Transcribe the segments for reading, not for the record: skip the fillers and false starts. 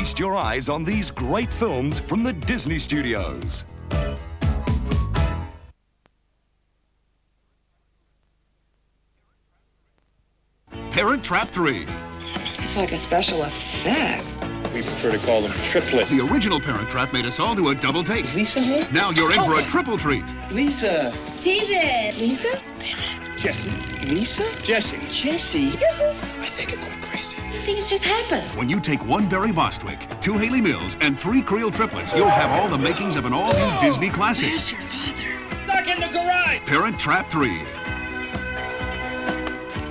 feast your eyes on these great films from the Disney Studios. Parent Trap 3. It's like a special effect. We prefer to call them triplets. The original Parent Trap made us all do a double take. Lisa here? Now you're in for a triple treat. Lisa. David. Lisa? Jesse. Lisa? Jesse. Jesse. I think I'm going crazy. These things just happen. When you take 1 Barry Bostwick, 2 Haley Mills, and 3 Creel triplets, you'll have all the makings of an all-new Disney classic. Where's your father? Back in the garage. Parent Trap 3.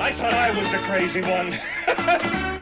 I thought I was the crazy one.